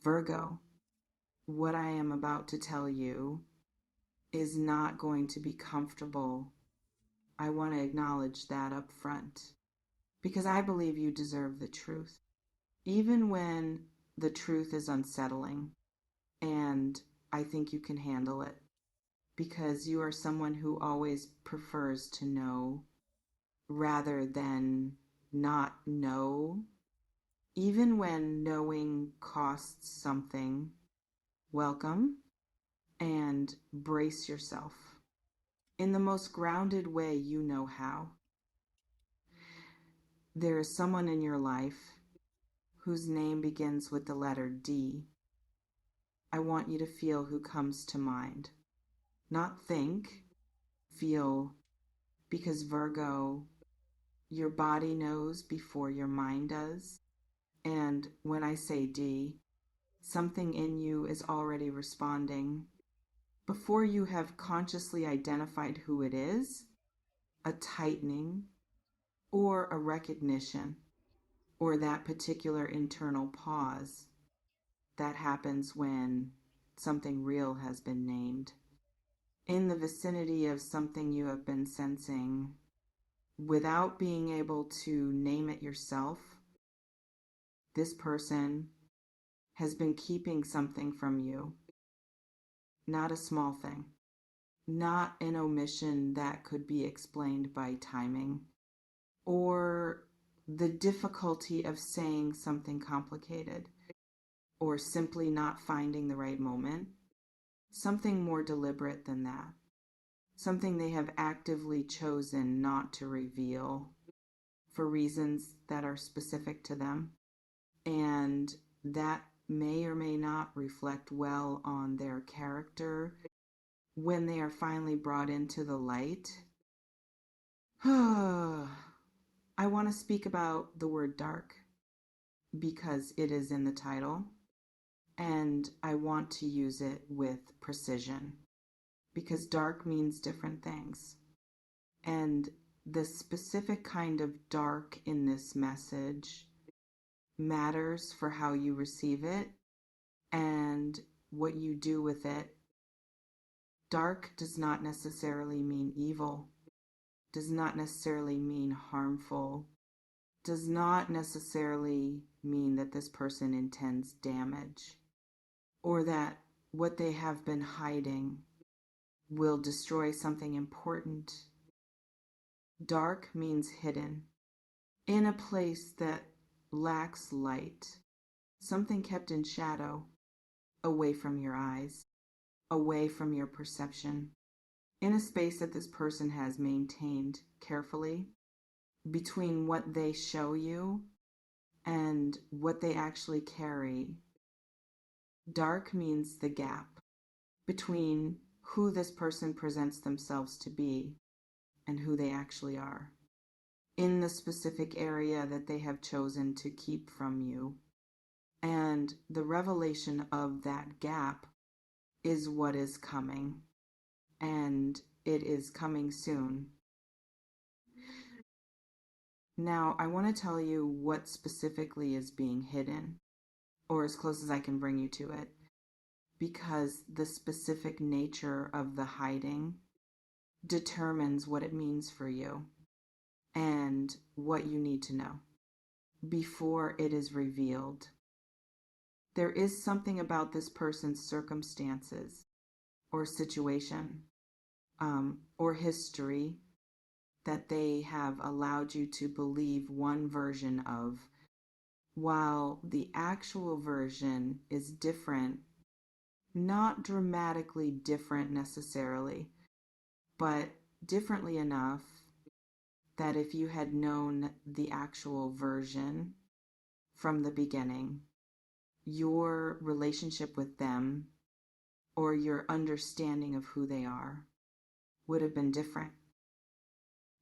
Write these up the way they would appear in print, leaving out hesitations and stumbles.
Virgo, what I am about to tell you is not going to be comfortable. I want to acknowledge that up front because I believe you deserve the truth, even when the truth is unsettling, and I think you can handle it because you are someone who always prefers to know rather than not know, even when knowing costs something. Welcome and brace yourself in the most grounded way you know how. There is someone in your life whose name begins with the letter D. I want you to feel who comes to mind. Not think, feel, because Virgo, your body knows before your mind does. And when I say D, something in you is already responding. Before you have consciously identified who it is, a tightening or a recognition or that particular internal pause that happens when something real has been named. In the vicinity of something you have been sensing without being able to name it yourself, this person has been keeping something from you. Not a small thing, not an omission that could be explained by timing or the difficulty of saying something complicated or simply not finding the right moment. Something more deliberate than that. Something they have actively chosen not to reveal for reasons that are specific to them, and that may or may not reflect well on their character when they are finally brought into the light. I want to speak about the word dark because it is in the title, and I want to use it with precision because dark means different things. And the specific kind of dark in this message matters for how you receive it and what you do with it. Dark does not necessarily mean evil, does not necessarily mean harmful, does not necessarily mean that this person intends damage or that what they have been hiding will destroy something important. Dark means hidden, in a place that lacks light, something kept in shadow, away from your eyes, away from your perception, in a space that this person has maintained carefully between what they show you and what they actually carry. Dark means the gap between who this person presents themselves to be and who they actually are, in the specific area that they have chosen to keep from you. And the revelation of that gap is what is coming, and it is coming soon. Now, I want to tell you what specifically is being hidden, or as close as I can bring you to it, because the specific nature of the hiding determines what it means for you and what you need to know before it is revealed. There is something about this person's circumstances or situation or history that they have allowed you to believe one version of, while the actual version is different, not dramatically different necessarily, but differently enough that if you had known the actual version from the beginning, your relationship with them or your understanding of who they are would have been different.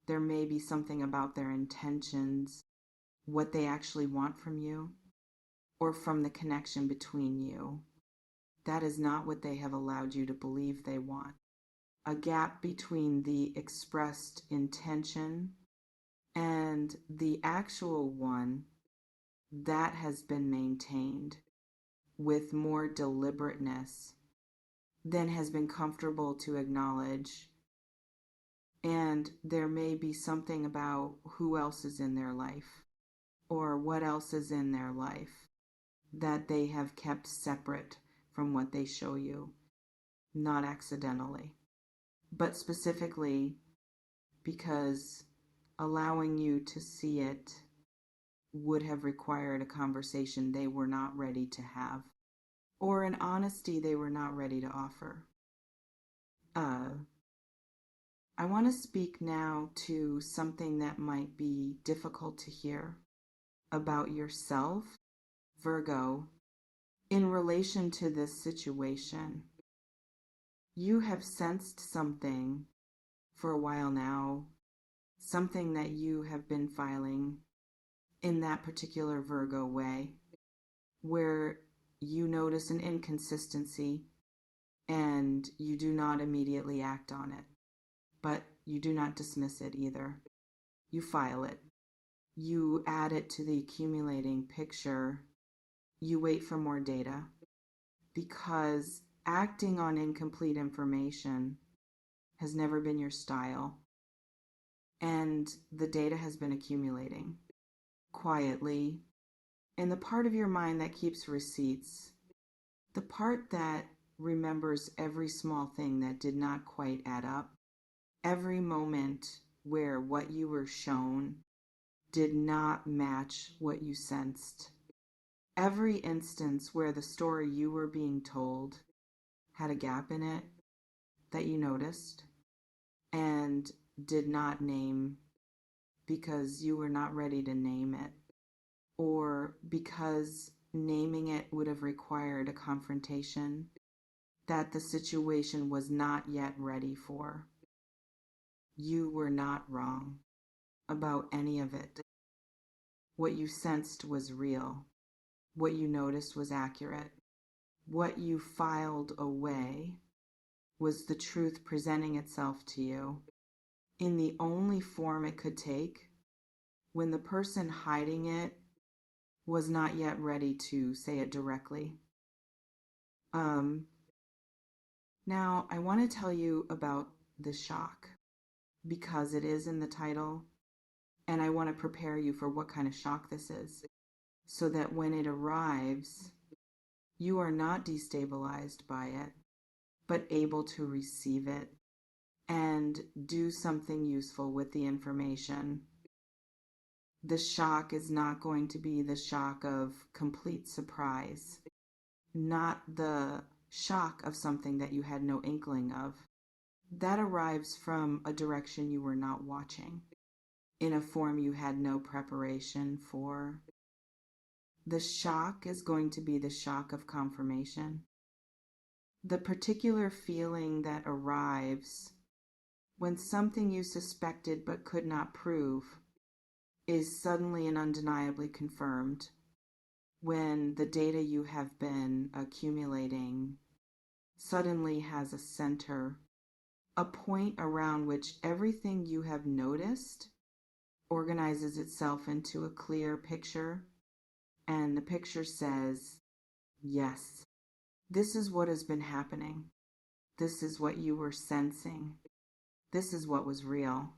There may be something about their intentions, what they actually want from you, or from the connection between you. That is not what they have allowed you to believe they want. A gap between the expressed intention and the actual one that has been maintained. with more deliberateness than has been comfortable to acknowledge. And there may be something about who else is in their life or what else is in their life that they have kept separate from what they show you, not accidentally, but specifically because allowing you to see it would have required a conversation they were not ready to have, or an honesty they were not ready to offer. I want to speak now to something that might be difficult to hear about yourself, Virgo, in relation to this situation. You have sensed something for a while now, something that you have been filing in that particular Virgo way, where you notice an inconsistency and you do not immediately act on it, but you do not dismiss it either. You file it. You add it to the accumulating picture. You wait for more data, because acting on incomplete information has never been your style. And the data has been accumulating quietly in the part of your mind that keeps receipts, the part that remembers every small thing that did not quite add up, every moment where what you were shown did not match what you sensed, every instance where the story you were being told had a gap in it that you noticed and did not name because you were not ready to name it, or because naming it would have required a confrontation that the situation was not yet ready for. You were not wrong about any of it. What you sensed was real. What you noticed was accurate. What you filed away was the truth presenting itself to you in the only form it could take when the person hiding it was not yet ready to say it directly. Now, I want to tell you about the shock because it is in the title, and I want to prepare you for what kind of shock this is so that when it arrives, you are not destabilized by it, but able to receive it and do something useful with the information. The shock is not going to be the shock of complete surprise, not the shock of something that you had no inkling of. That arrives from a direction you were not watching, in a form you had no preparation for. The shock is going to be the shock of confirmation. The particular feeling that arrives when something you suspected but could not prove is suddenly and undeniably confirmed, when the data you have been accumulating suddenly has a center, a point around which everything you have noticed organizes itself into a clear picture, and the picture says, yes, this is what has been happening. This is what you were sensing. This is what was real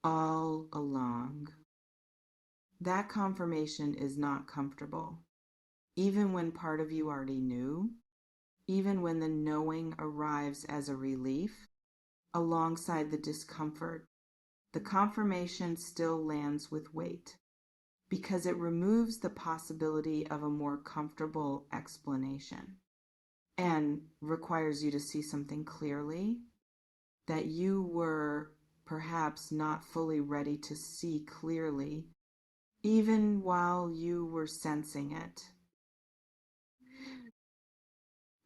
all along. That confirmation is not comfortable. Even when part of you already knew, even when the knowing arrives as a relief, alongside the discomfort, the confirmation still lands with weight because it removes the possibility of a more comfortable explanation and requires you to see something clearly that you were perhaps not fully ready to see clearly, even while you were sensing it.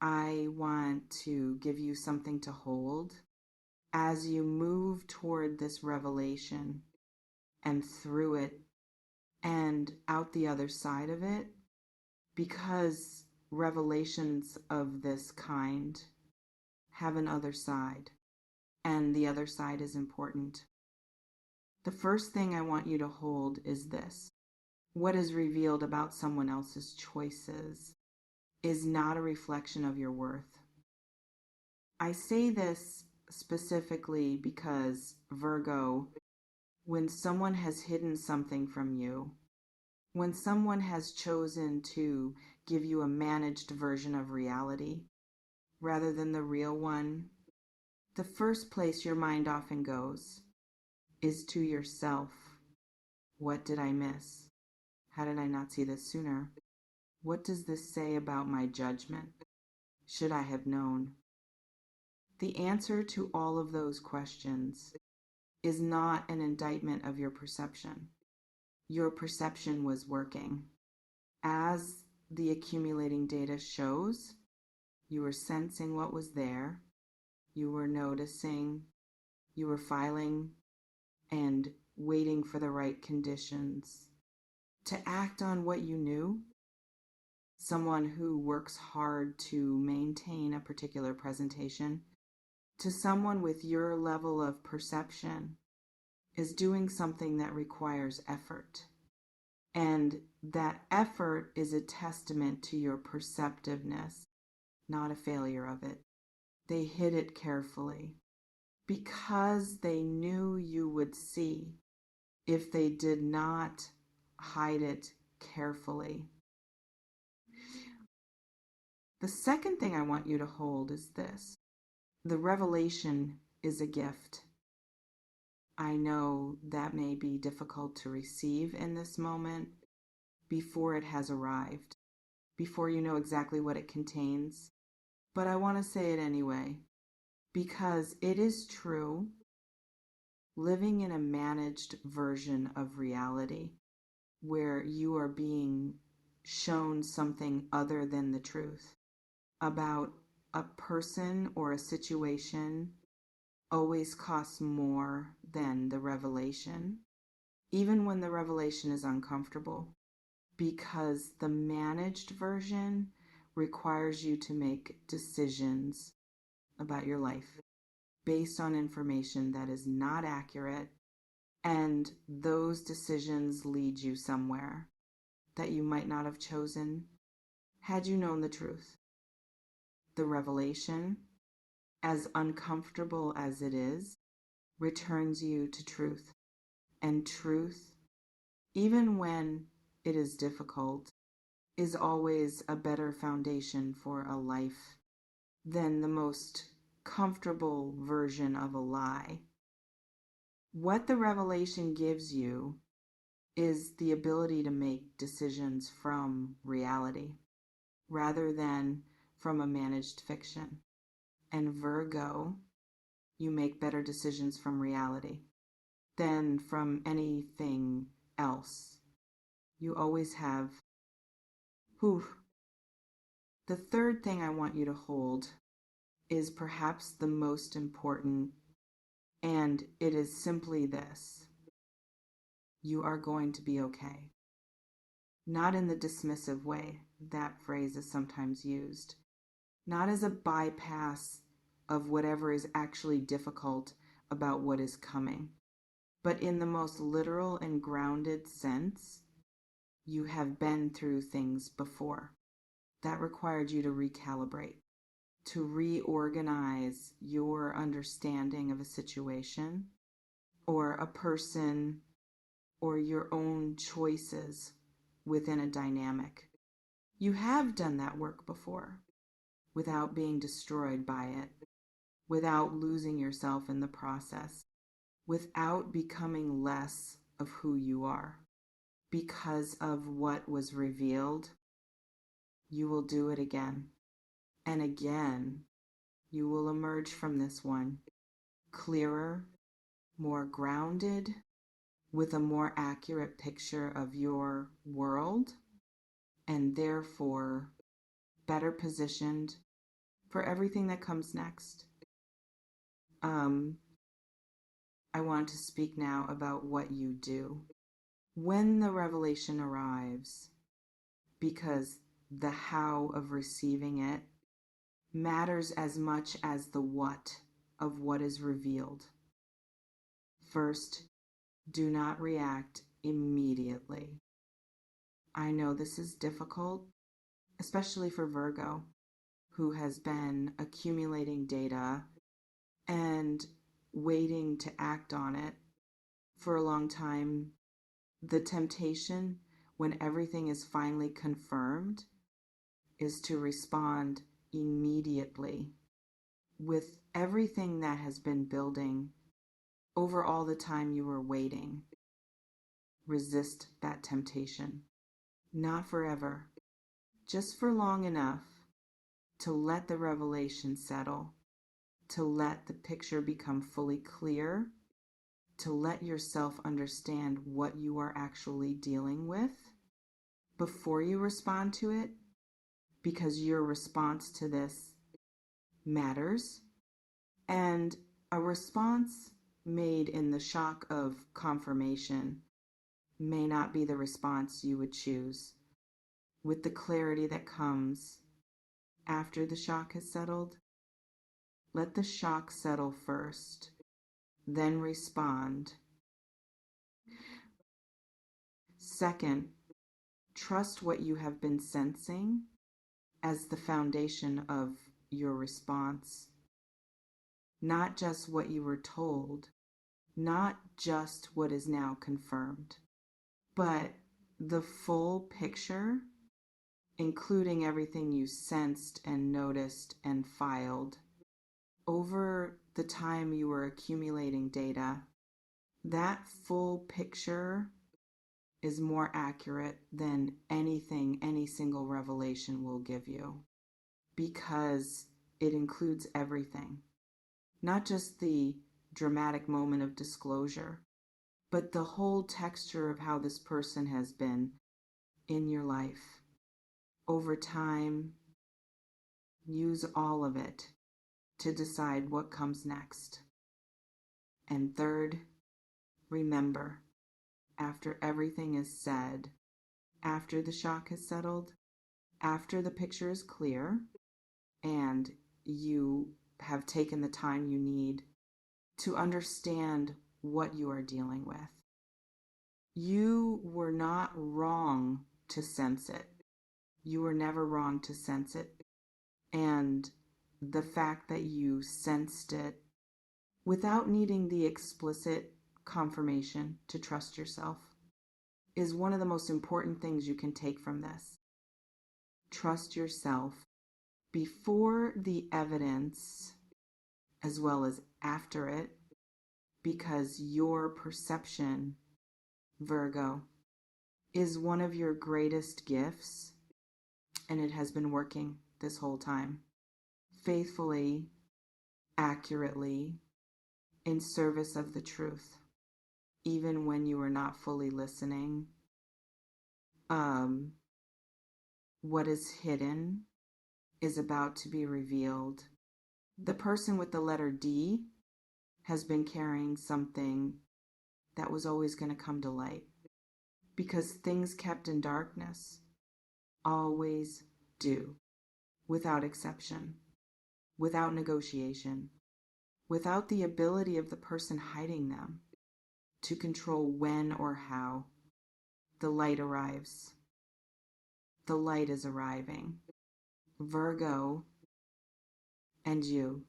I want to give you something to hold as you move toward this revelation and through it and out the other side of it, because revelations of this kind have an other side, and the other side is important. The first thing I want you to hold is this: what is revealed about someone else's choices is not a reflection of your worth. I say this specifically because, Virgo, when someone has hidden something from you, when someone has chosen to give you a managed version of reality rather than the real one, the first place your mind often goes is to yourself. What did I miss? How did I not see this sooner? What does this say about my judgment? Should I have known? The answer to all of those questions is not an indictment of your perception. Your perception was working. As the accumulating data shows, you were sensing what was there, you were noticing, you were filing and waiting for the right conditions to act on what you knew. Someone who works hard to maintain a particular presentation to someone with your level of perception is doing something that requires effort. And that effort is a testament to your perceptiveness, not a failure of it. They hid it carefully because they knew you would see if they did not hide it carefully. The second thing I want you to hold is this. The revelation is a gift. I know that may be difficult to receive in this moment before it has arrived, before you know exactly what it contains, but I want to say it anyway, because it is true. Living in a managed version of reality where you are being shown something other than the truth about a person or a situation always costs more than the revelation, even when the revelation is uncomfortable, because the managed version requires you to make decisions about your life based on information that is not accurate, and those decisions lead you somewhere that you might not have chosen had you known the truth. The revelation, as uncomfortable as it is, returns you to truth. And truth, even when it is difficult, is always a better foundation for a life than the most comfortable version of a lie. What the revelation gives you is the ability to make decisions from reality rather than from a managed fiction. And Virgo, you make better decisions from reality than from anything else. You always have. Whew. The third thing I want you to hold is perhaps the most important, and it is simply this. You are going to be okay. Not in the dismissive way that phrase is sometimes used. Not as a bypass of whatever is actually difficult about what is coming, but in the most literal and grounded sense. You have been through things before that required you to recalibrate, to reorganize your understanding of a situation or a person or your own choices within a dynamic. You have done that work before without being destroyed by it, without losing yourself in the process, without becoming less of who you are. Because of what was revealed, you will do it again. And again, you will emerge from this one clearer, more grounded, with a more accurate picture of your world, and therefore better positioned for everything that comes next. I want to speak now about what you do when the revelation arrives, because the how of receiving it matters as much as the what of what is revealed. First, do not react immediately. I know this is difficult, especially for Virgo, who has been accumulating data and waiting to act on it for a long time. The temptation, when everything is finally confirmed, is to respond immediately with everything that has been building over all the time you were waiting. Resist that temptation. Not forever, just for long enough to let the revelation settle, to let the picture become fully clear, to let yourself understand what you are actually dealing with before you respond to it, because your response to this matters. And a response made in the shock of confirmation may not be the response you would choose. With the clarity that comes after the shock has settled, let the shock settle first, then respond. Second, trust what you have been sensing as the foundation of your response. Not just what you were told, not just what is now confirmed, but the full picture, including everything you sensed and noticed and filed over the time you were accumulating data. That full picture is more accurate than anything any single revelation will give you, because it includes everything, not just the dramatic moment of disclosure, but the whole texture of how this person has been in your life over time. Use all of it to decide what comes next. And third, remember, after everything is said, after the shock has settled, after the picture is clear, and you have taken the time you need to understand what you are dealing with, you were not wrong to sense it. You were never wrong to sense it. And the fact that you sensed it without needing the explicit confirmation to trust yourself is one of the most important things you can take from this. Trust yourself before the evidence as well as after it, because your perception, Virgo, is one of your greatest gifts, and it has been working this whole time, faithfully, accurately, in service of the truth, even when you were not fully listening. What is hidden is about to be revealed. The person with the letter D has been carrying something that was always going to come to light, because things kept in darkness always do, without exception, without negotiation, without the ability of the person hiding them to control when or how the light arrives. The light is arriving. Virgo and you,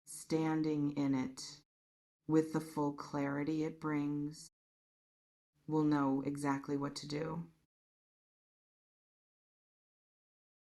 standing in it with the full clarity it brings, will know exactly what to do.